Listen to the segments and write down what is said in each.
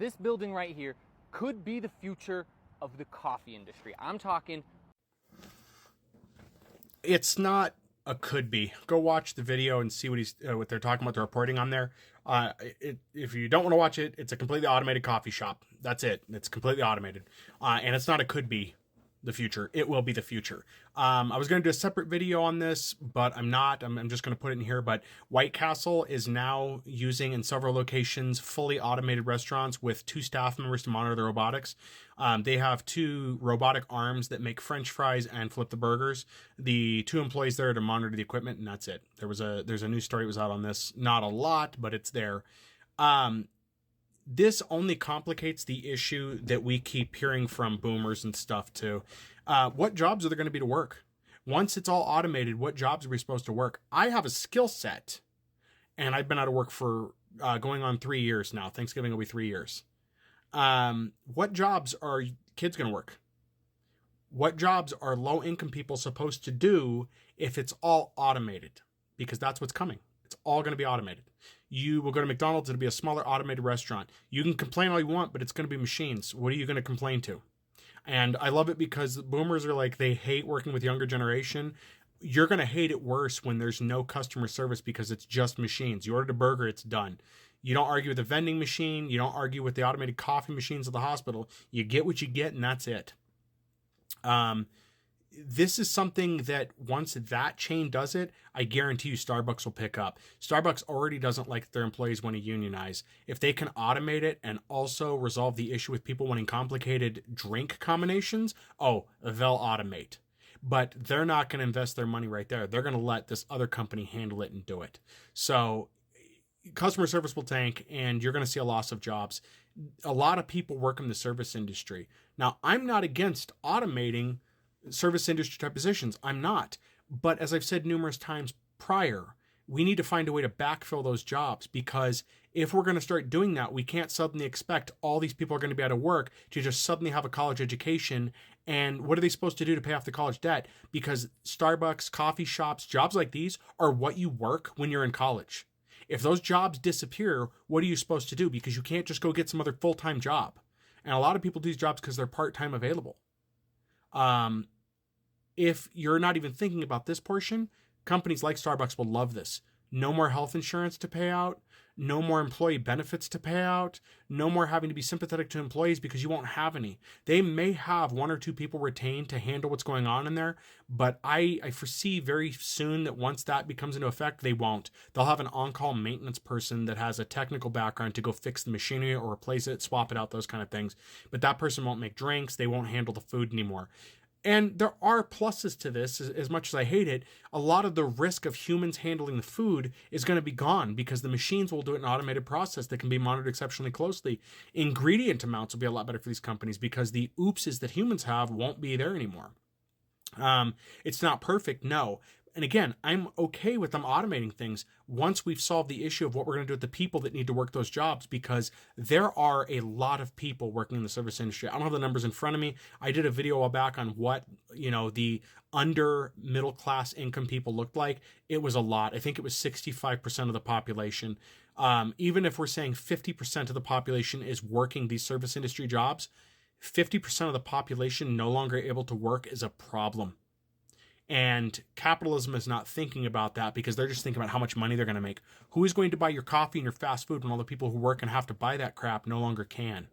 this building right here could be the future of the coffee industry. I'm talking. It's not a could be. Go watch the video and see what they're talking about. The reporting on there. If you don't want to watch it, it's a completely automated coffee shop. That's it. It's completely automated, and it's not a could be the future. It will be the future. I was going to do a separate video on this, but I'm not. I'm just going to put it in here. But White Castle is now using in several locations fully automated restaurants with 2 staff members to monitor the robotics. They have 2 robotic arms that make French fries and flip the burgers. The 2 employees there to monitor the equipment, and that's it. There's a news story that was out on this. Not a lot, but it's there. This only complicates the issue that we keep hearing from boomers and stuff too. What jobs are there going to be to work? Once it's all automated, what jobs are we supposed to work? I have a skill set, and I've been out of work for going on 3 years now. Thanksgiving will be 3 years. What jobs are kids going to work? What jobs are low-income people supposed to do if it's all automated? Because that's what's coming. It's all going to be automated. You will go to McDonald's, it'll be a smaller automated restaurant. You can complain all you want, but it's going to be machines. What are you going to complain to? And I love it because boomers are like, they hate working with younger generation. You're going to hate it worse when there's no customer service because it's just machines. You ordered a burger, it's done. You don't argue with the vending machine. You don't argue with the automated coffee machines of the hospital. You get what you get, and that's it. This is something that once that chain does it, I guarantee you Starbucks will pick up. Starbucks already doesn't like their employees want to unionize. If they can automate it and also resolve the issue with people wanting complicated drink combinations, they'll automate. But they're not going to invest their money right there. They're going to let this other company handle it and do it. So customer service will tank, and you're going to see a loss of jobs. A lot of people work in the service industry. Now, I'm not against automating service industry type positions. I'm not. But as I've said numerous times prior, we need to find a way to backfill those jobs, because if we're going to start doing that, we can't suddenly expect all these people are going to be out of work to just suddenly have a college education. And what are they supposed to do to pay off the college debt? Because Starbucks, coffee shops, jobs like these are what you work when you're in college. If those jobs disappear, what are you supposed to do? Because you can't just go get some other full-time job. And a lot of people do these jobs because they're part-time available. If you're not even thinking about this portion, companies like Starbucks will love this. No more health insurance to pay out. No more employee benefits to pay out. No more having to be sympathetic to employees because you won't have any. They may have 1 or 2 people retained to handle what's going on in there, but I foresee very soon that once that becomes into effect, they won't. They'll have an on-call maintenance person that has a technical background to go fix the machinery or replace it, swap it out, those kind of things. But that person won't make drinks. They won't handle the food anymore. And there are pluses to this, as much as I hate it. A lot of the risk of humans handling the food is going to be gone because the machines will do it in an automated process that can be monitored exceptionally closely. Ingredient amounts will be a lot better for these companies because the oopses that humans have won't be there anymore. It's not perfect, no. And again, I'm okay with them automating things once we've solved the issue of what we're going to do with the people that need to work those jobs, because there are a lot of people working in the service industry. I don't have the numbers in front of me. I did a video a while back on what, the under middle class income people looked like. It was a lot. I think it was 65% of the population. Even if we're saying 50% of the population is working these service industry jobs, 50% of the population no longer able to work is a problem. And capitalism is not thinking about that because they're just thinking about how much money they're going to make. Who is going to buy your coffee and your fast food when all the people who work and have to buy that crap no longer can?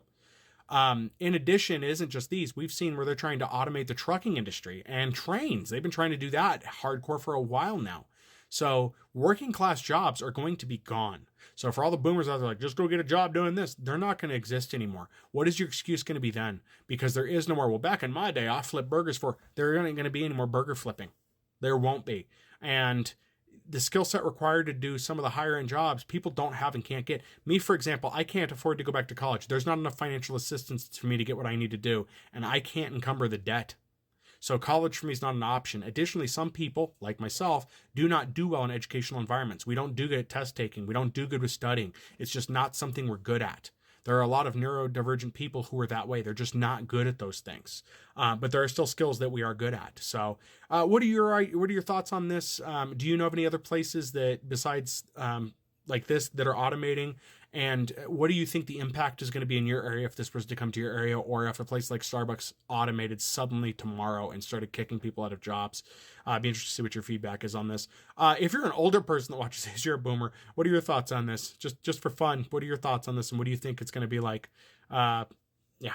In addition, it isn't just these. We've seen where they're trying to automate the trucking industry and trains. They've been trying to do that hardcore for a while now. So working class jobs are going to be gone. So for all the boomers out there like, just go get a job doing this, they're not going to exist anymore. What is your excuse going to be then? Because there is no more, well, back in my day, I flipped burgers for, there ain't going to be any more burger flipping. There won't be. And the skill set required to do some of the higher end jobs, people don't have and can't get. Me, for example, I can't afford to go back to college. There's not enough financial assistance for me to get what I need to do. And I can't encumber the debt. So college for me is not an option. Additionally, some people, like myself, do not do well in educational environments. We don't do good at test taking. We don't do good with studying. It's just not something we're good at. There are a lot of neurodivergent people who are that way. They're just not good at those things. But there are still skills that we are good at. So what are your thoughts on this? Do you know of any other places that besides like this that are automating And what do you think the impact is going to be in your area if this was to come to your area, or if a place like Starbucks automated suddenly tomorrow and started kicking people out of jobs? I'd be interested to see what your feedback is on this. If you're an older person that watches this, you're a boomer. What are your thoughts on this? Just for fun, what are your thoughts on this, and what do you think it's going to be like? Yeah.